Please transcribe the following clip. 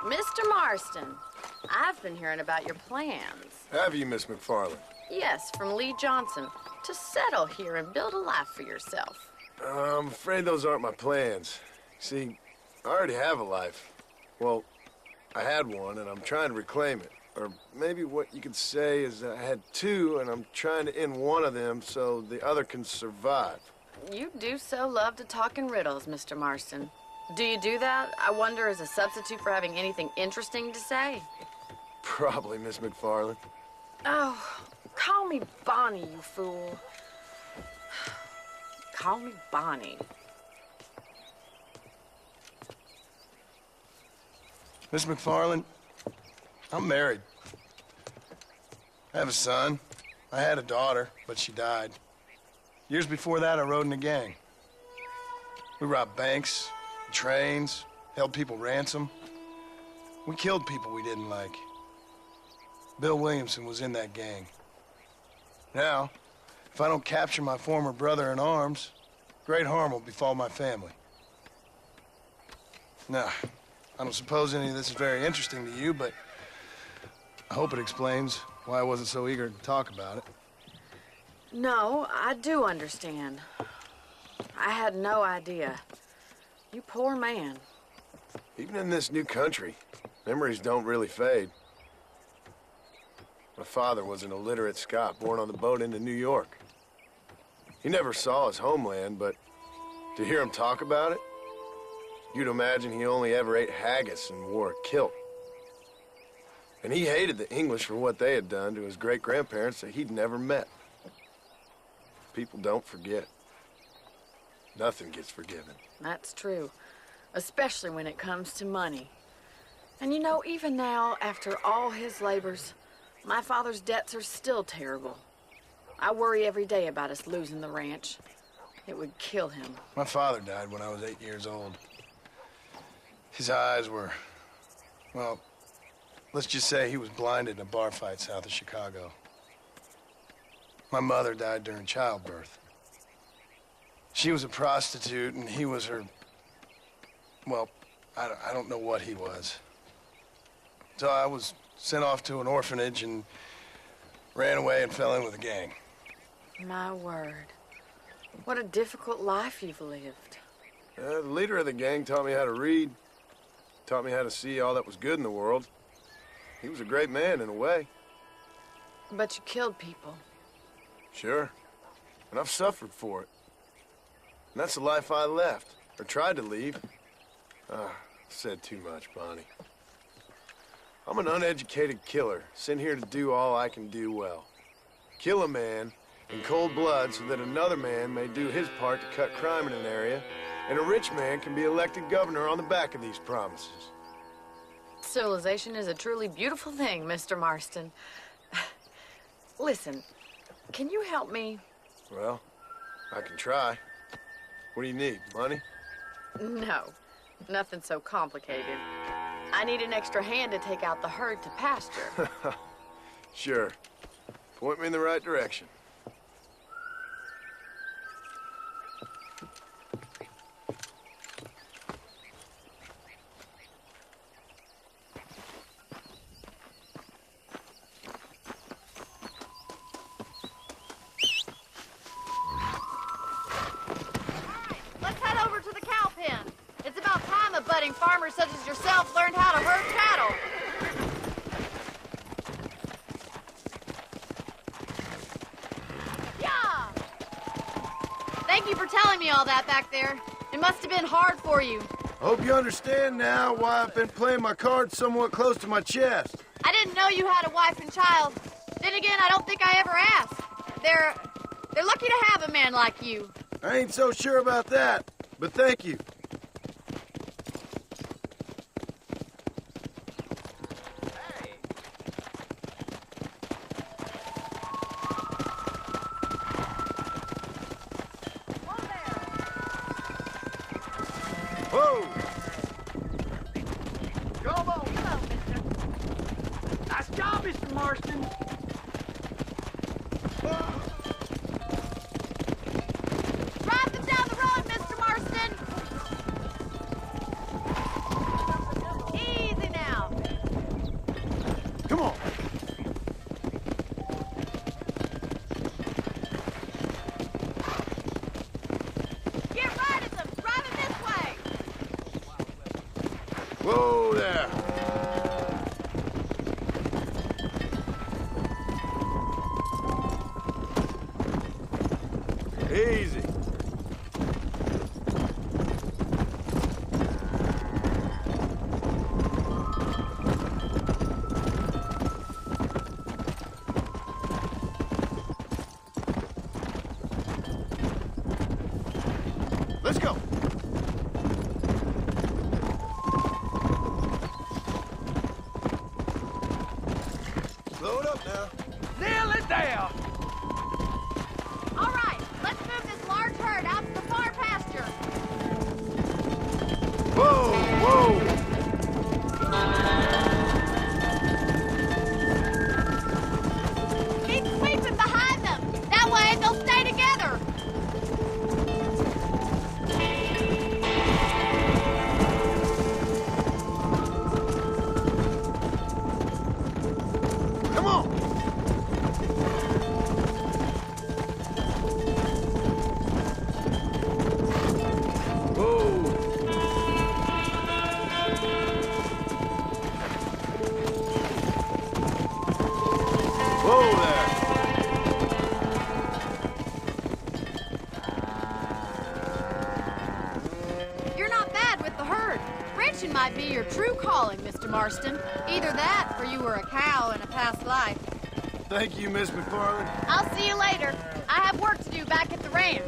Mr. Marston, I've been hearing about your plans. Have you, Miss McFarland? Yes, from Lee Johnson, to settle here and build a life for yourself. I'm afraid those aren't my plans. See, I already have a life. Well, I had one, and I'm trying to reclaim it. Or maybe what you could say is I had two, and I'm trying to end one of them so the other can survive. You do so love to talk in riddles, Mr. Marston. Do you do that, I wonder, as a substitute for having anything interesting to say? Probably, Miss McFarland. Oh, call me Bonnie, you fool. Call me Bonnie. Miss McFarland, I'm married. I have a son. I had a daughter, but she died. Years before that, I rode in a gang. We robbed banks, trains, held people ransom. We killed people we didn't like. Bill Williamson was in that gang. Now, if I don't capture my former brother in arms, great harm will befall my family. Now, I don't suppose any of this is very interesting to you, but I hope it explains why I wasn't so eager to talk about it. No, I do understand. I had no idea. You poor man. Even in this new country, memories don't really fade. My father was an illiterate Scot born on the boat into New York. He never saw his homeland, but to hear him talk about it, you'd imagine he only ever ate haggis and wore a kilt. And he hated the English for what they had done to his great-grandparents that he'd never met. People don't forget. Nothing gets forgiven. That's true, especially when it comes to money. And you know, even now, after all his labors, my father's debts are still terrible. I worry every day about us losing the ranch. It would kill him. My father died when I was 8 years old. His eyes were, well, let's just say he was blinded in a bar fight south of Chicago. My mother died during childbirth. She was a prostitute, and he was her, well, I don't know what he was. So I was sent off to an orphanage and ran away and fell in with a gang. My word. What a difficult life you've lived. The leader of the gang taught me how to read, taught me how to see all that was good in the world. He was a great man in a way. But you killed people. Sure. And I've suffered for it. And that's the life I left, or tried to leave. Said too much, Bonnie. I'm an uneducated killer, sent here to do all I can do well. Kill a man in cold blood so that another man may do his part to cut crime in an area, and a rich man can be elected governor on the back of these promises. Civilization is a truly beautiful thing, Mr. Marston. Listen, can you help me? Well, I can try. What do you need, money? No, nothing so complicated. I need an extra hand to take out the herd to pasture. Sure. Point me in the right direction. Farmers such as yourself learned how to herd cattle. Yeah! Thank you for telling me all that back there. It must have been hard for you. I hope you understand now why I've been playing my cards somewhat close to my chest. I didn't know you had a wife and child. Then again, I don't think I ever asked. They're lucky to have a man like you. I ain't so sure about that, but thank you. Whoa! Come on, mister. Nice job, Mr. Marston. Drive them down the road, Mr. Marston. Easy now. Whoa there. Easy. Let's go. Slow it up now. Nail it down! All right, let's move this large herd out to the far pasture. Whoa, whoa. Keep sweeping behind them. That way they'll stay together. Come on. Whoa. Whoa there. You're not bad with the herd. Ranching might be your true calling, Mr. Marston. Either that, or you were a cow in a past life. Thank you, Miss McFarland. I'll see you later. I have work to do back at the ranch.